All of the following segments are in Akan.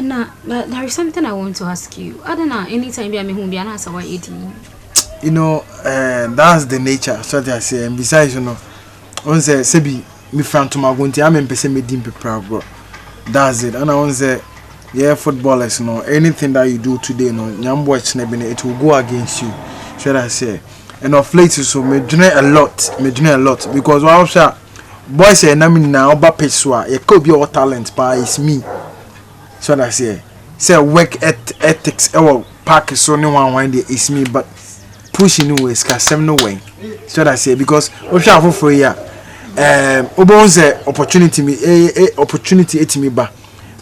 Nah, but there is something I want to ask you. I don't know, anytime be me home be an answer why eating. You know, that's the nature, so that I say, and besides, you know, on say, Sebi, me friend to my gunti, I'm in person, me dimpe proud, bro. That's it. And I want say, yeah, footballers, you know, anything that you do today, you know, young boys, it will go against you, should I say. And of late, so me doing a lot, because what I'm saying, boys say, I mean, now, but peswa, it could be your talent, but it's me. So that I say work ethics, our pack is only one day, it's me, but pushing no ways, cause no way. So that I say, because we shall for ya, Obonze opportunity opportunity to me, but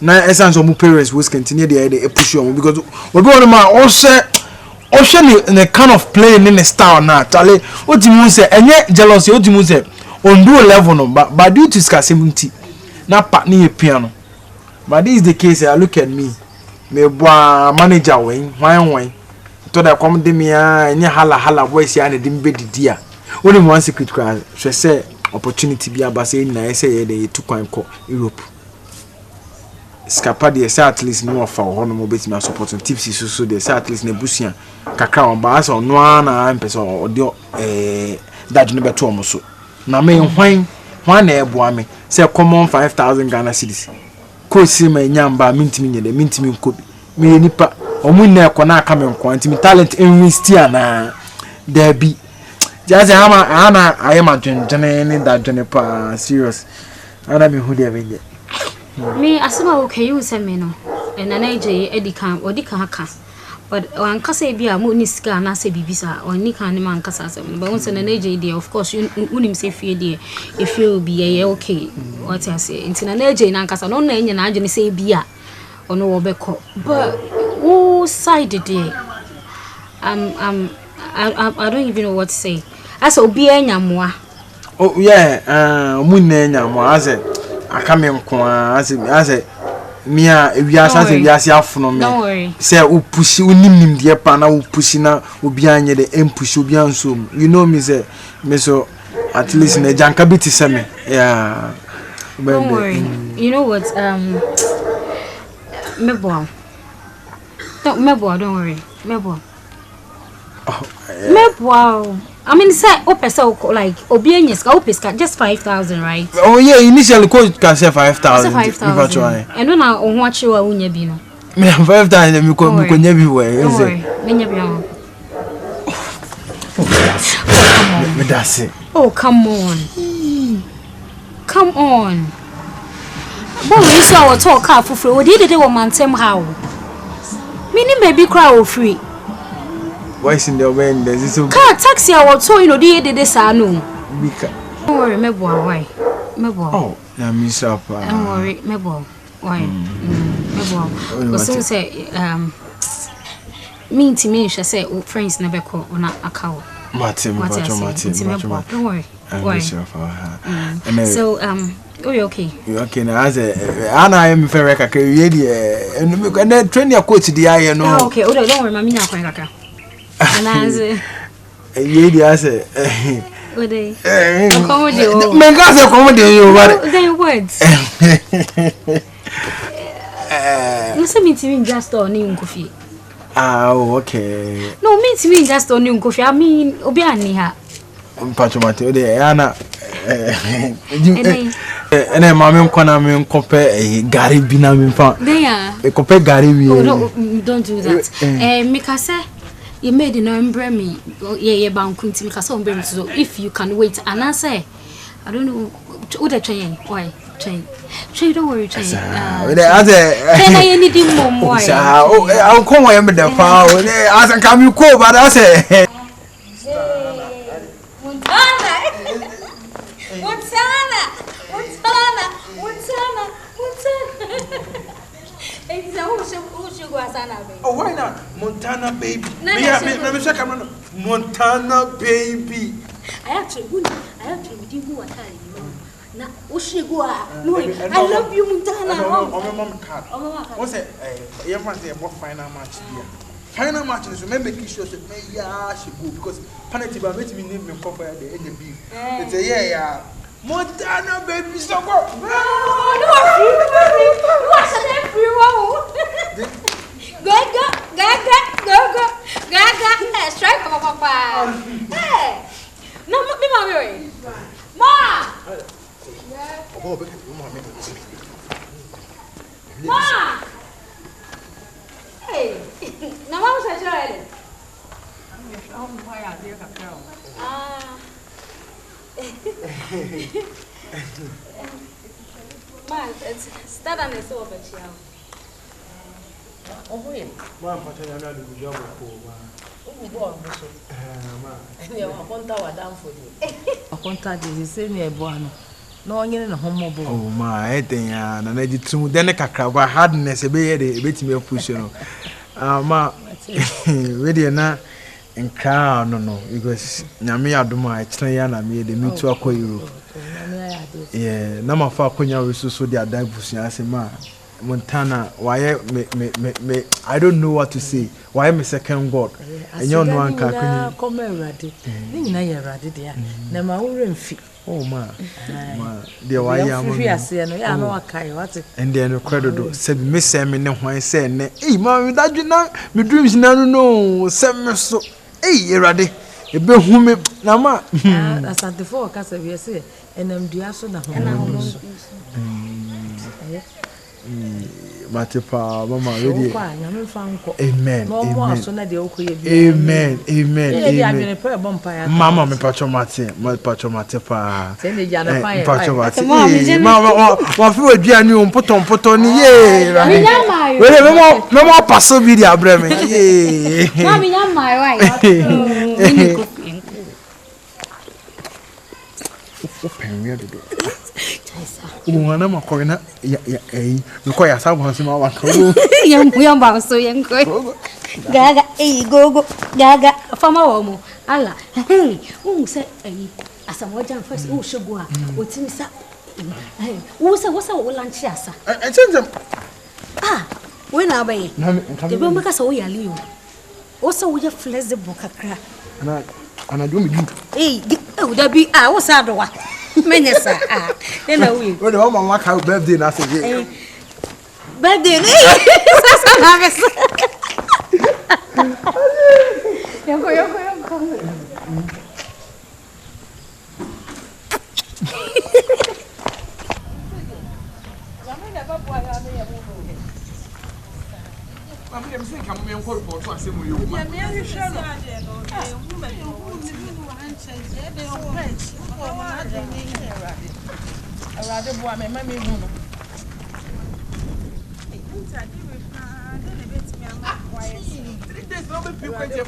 now essence of my parents will continue the push on because we go on my also in a kind of playing in a style now. Tell what you say, and yet jealousy, what you say, on do a level, no, but due to scarcity, now partner piano. But this is the case. I look at me manager why to that come de me any hala voice ya na de be dia only one secret cry say opportunity be abase na say dey to kwan ko Europe scapa dey say at least no offer ho no beti me support tips so dey say at least na busia kakra on ba so no na person odio that no beto omo so na me hwan na ebo ame say common 5,000 Ghana cedis ko si ma nyamba mintimi nyede mintimi nkobi me nipa omunna ekona aka me nko antimi talent enwisti ana there be just ana I am a dwendwene that dwene pa serious ana me hu dia benye me asema okay you say me no and na eje edika odika haka but ankasa bia mo ni sika na se bibisa oni kan ni man kasa asem but once na eje dey of course unim say fie dey if you be okay what I say intina na eje na ankasa no na enye na agene say bia ono wo beko but who side dey I don't even know what to say as obi enyamoa oh yeah munna enyamoa as akame nko as Mia, if you are something, you are from me. Say, who push you, nim dear pana, who push na, who behind the push you beyond so. You know me, say, me so at least in a jankabiti semi. Yeah. Don't worry. You know what? Mebo. Don't worry. Mebo. Mebo. I mean, say, like, obedience, just 5,000, right? Oh, yeah, initially, coach can say 5,000. 5,000. And when I watch you, I will never know. 5,000, you could everywhere. Don't worry, That's it. Oh, come on. Come on. But we saw our talk car for free. What did they want man how? Meaning, baby, cry free. Why is in the wind? There's this car taxi. I was so you know the this I know. Don't worry, Mebo. Why? Mebo. Oh, I miss up. Don't worry, Mebo. Why? Mebo. So say me to me, she say friends never call on a cow. Martin. Don't worry. Why? So oh, you okay? You okay now? As Anna, I am very okay. And then train your coach the eye. No. Okay. Oh, don't worry, Mammy. Now kaka. And as I say, what day? Comedy. My God, a comedy. Then words. You say me to me just on new coffee. Oh, okay. No, me to me just on new coffee. I mean, Obiani ha. Patromate, Anna. And then, Mammy, Conam compare Gary Binam. There, compare Gary. No, don't do that. Make us say. You made an umbrella me, bound couldn't make us umbrella. So if you can wait, and I say, I don't know, what a train, why train? Don't worry, train. Can I anything more? I'll come with the power. I come you call, but I say, oh, why not? Montana baby. Montana baby. I actually didn't go at now, I love you, Montana. Oh, my card. What's it? You want to have final match here. Final match is remember sure that maybe I should go because Panatiba made me name me for the end of beef. It's a yeah. Montana baby, so go. No, Man, start on a sober child. Oh, wait. One particular job for I want our down for you. I contact you, say near Buano. No one in a home. Oh, my, I think, and I did two. Then a cacra hardness a bit me a push. Ma, ready now. And crown no because nyame adoma ekyena me de metu akwa Europe yeah na mafa akonya resoso de adan busuan asema Montana why me I don't know what to say why me second god enyo no anka akonya come erade ni nyina ye erade de na ma wo remfi oh ma de why am fi ase no ya no akai what and then credit do say me say me ne hwan say ne ma me dadwe na me dreams na no say me so Erade, a bit human, Nama. As at the four cast of say, and I'm diaso na home. Matepa, Mamma, ready. Amen. Amen. Amen. Mamma, me patcho mate, my patcho matepa. Send the Jana patcho mate. Mamma, what you do, you put on ye. No more passo video, Bremen. Ye. Mammy, I'm my wife. Una makorina ya sabu hasima wako yamba so yanko gaga go gaga fama womo ala hey say asamoja first shego a otimisa hey wosa wo lunch asa when abaye de be maka so yali yo wosa wo ya flexible kakra ana do me du da bi wosa do wa Menesa, then I will. When the mama can birthday, nothing. Birthday, Rather boy, my mammy. 3 days, no people can get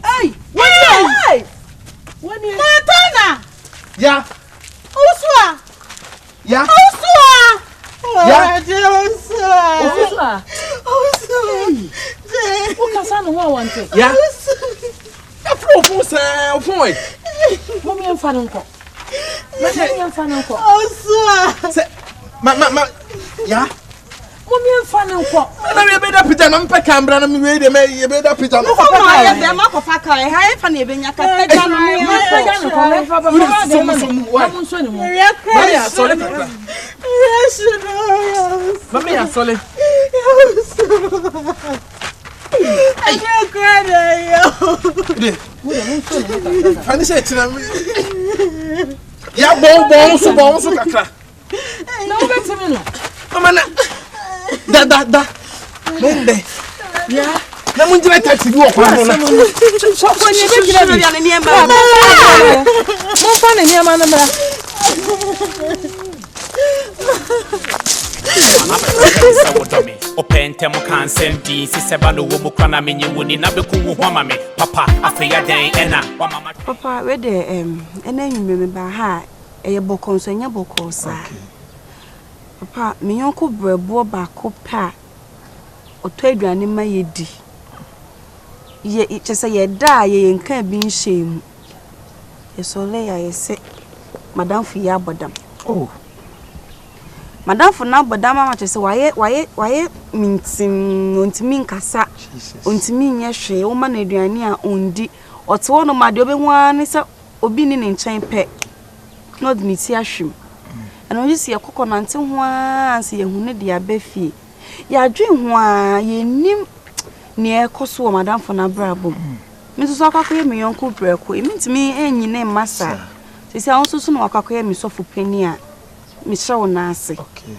hey, what year? Montana! Yeah. Oswa! Yeah. Oswa! Yeah. Oswa! What can someone want to? Yeah. Phone. Mommy and Fanunko. Mommy and Fanunko. Ma. Yeah. Mommy and Fanunko. Na me beda pita na mpe kambra na me we de me beda pita no papa ya de makofa kai ha fa na ebenya kata ja no me Mami ya sole. I can't cry yo. Finish it na me. Ya bon so kakra. No better me no. Mama na da. Mende. Yeah. Na munjira taxi bi okwa no na. So ko ni be kira no ya ne niamba. Mo fa ne niamba na mra. Opente mo kan semdi si sebalo wo mo kwana menye woni na beku wo homa me papa afeya den ena wa mama Papa we de ena nwume me ba ha eye bokonso nya bokosa. Papa me yonko brebo ba ko pa oto aduane ma yedi. Ye chese ye da ye nka bi nhemu. Ye so le ya ye se madam fu ya bodam. Oh. Madam for now, but Dama say, why, minting, ontimi nkasa, ontimi nyehwe, woman aduane a ondi, oto no ma de obenwa se obi ni ne nchen pe. No de miti ahwem. And when you see a coconut ho anse ye hu ne de abafie. Ya dwen ho a ye nim ne ekoso madam for na brabo. Me so akwakoye me yonko breko, e mintimi enyine masa. Sisi a onso so no akwakoye me sofo pani a me show na ase. Okay.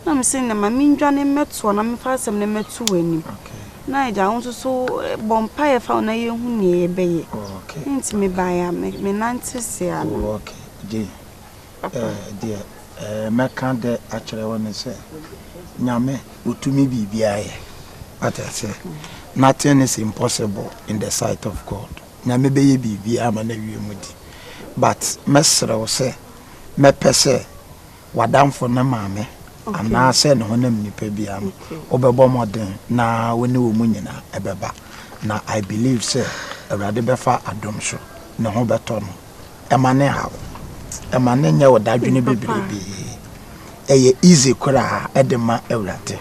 Na me say na mami ndwane meto na me fa asem na meto wani. Okay. Na eja onso so bompa ye fa na ye hu ne ye beye. Okay. Nti me baya me nante se ano. Okay. J. Dear, meka de actually one say. Nyame utumi bibia ye. What I say. Nothing is impossible in the sight of God. Nyame be ye bibia ma na wiemu di. But mesra wo say me pese wadamfo na maame ana say no honam nipa bia no obebo modern na woni wo mu nyina ebeba na I believe say awrade befa adom so ne ho beto no emane ha emane nya wodadwene bebrebe eye easy kora edema awrade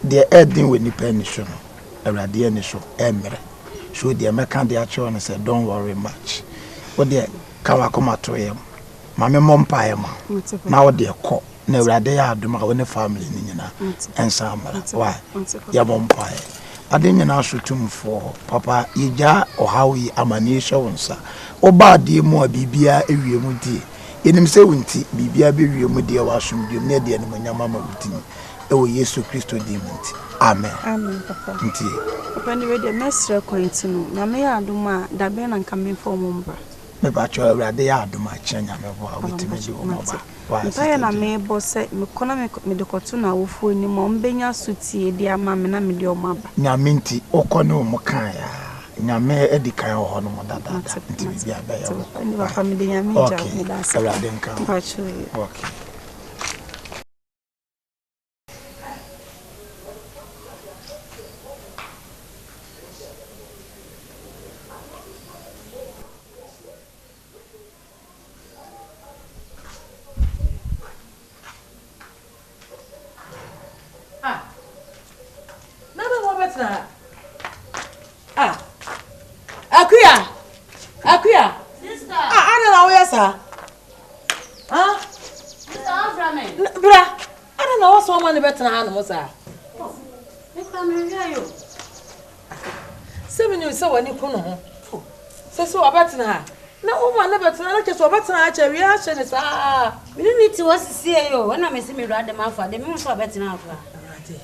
de edin we nipa ni so no awrade ni so emre so de meka de acho no say don't worry much wo de kawa koma to yem mame mompa yema na wo de ko na awrade ya adom a woni family ni nyina ensa amara why ya mompa ade nyina sotumfo papa yija ohawi amani shawonsa oba de mu abibia ewiemu die enim se wunti bibia be wiemu die wasomdum ne de ne manyama mawutini ewo Yesu Kristo di munti amen Amen papa. nti Papa ni we de mesra kwantinu na me ya adom a da be na nka me fo mo mbra. me ba cho awrade ya adom a kyenya me bo a wutimi di wo moba Nta na me bo se me kona me de koto na wofu ni mo mbenya sutie di ama me na me de o maba. nyame nti okone wo mokan ya nyame edikan ho no modada nti bibia be ya wo Ni ba family nyame ja me da se. awrade nkan okay Akuya. Sister. Ana na wo yesa. Sister Abraham. Bra. Ana na wo so ma ne betena ha no mo sa. Yo. Semi ni se wani ko no ho. Se so abetena ha. Na wo ma ne betena na ke so abetena ha che wi ha che ne sa. Me ni ti wasisie yo. Wana me se me rade ma fa. De me so abetena afa. Ade.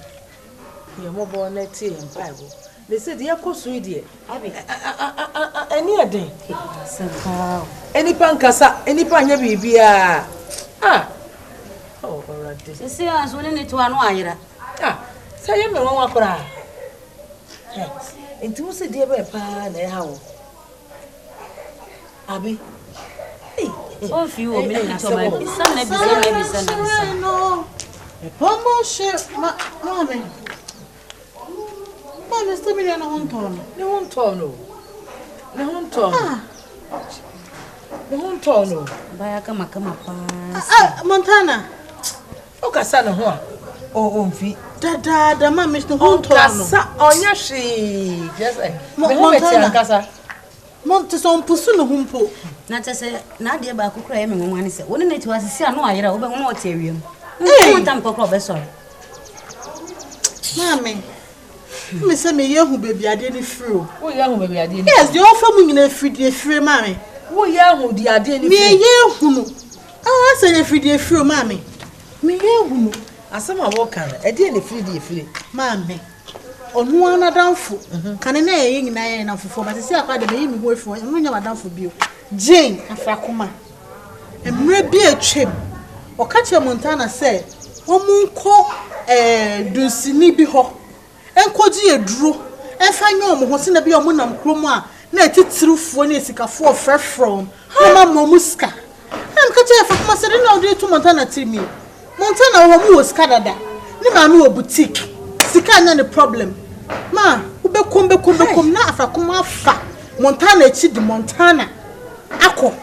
Ye mo bo na ti en paibo. They said they are cosui Abi. Any a day. Any pancasa, any panya bibia. Oh, already. See, I was willing to annoy. Say, you may want to cry. And to say, dear, pa, how? Abi. So few minutes to my son, maybe son. No. A pomo ship, mammy. Mr. Million on ton. No one tono. No one tono. No one tono. Bayaka come Montana. O Cassana, oh, feet. Da, mamma, Mr. Honton. On your she. Yes, Montana Cassa. Monteson Pusuno Humpo. Not to say, not dear Baku Cram and one said, wouldn't it was a sea no I over more terrium. No tampo professor. Mammy. Miss me, young baby, I didn't through. Oh, young baby, I didn't. Yes, the offer me in a free mammy. Oh, young, the idea. Me, you who. I said a free through mammy. Me, you who. As some are walking, I didn't free. Mammy. On one a downful. Can I name in I enough for but I say I had a baby work for and when you are down for you. Jane and Fakuma. And maybe a chip. Or catch a Montana said, Woman call Dulcini be ho. And could you drew? And find no more seen a be a monam chroma. Let it through for Nessica for fresh from Mamma Muska. I'm catching a Fakuma said, no, dear to Montana to me. Montana was Canada. Nimano boutique. Sika na the problem. Ma, ube kum na Afakuma fa. Montana chi di Montana. Ako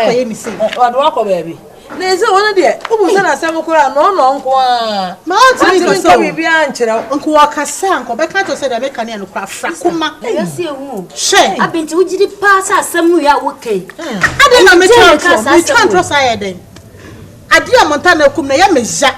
ye mi say. Wako baby. Na eze wona de, ubu se na asem kura no nko a. Ma oti mi so bibi a nkyerɛ. Nko wakasa nko be ka to say da be ka ne no kwa Afakuma. Yes, you. She. Abinti wugidi pass asem ya wokai. Ade na me trust say den. Ade a Montana kum na ya meja.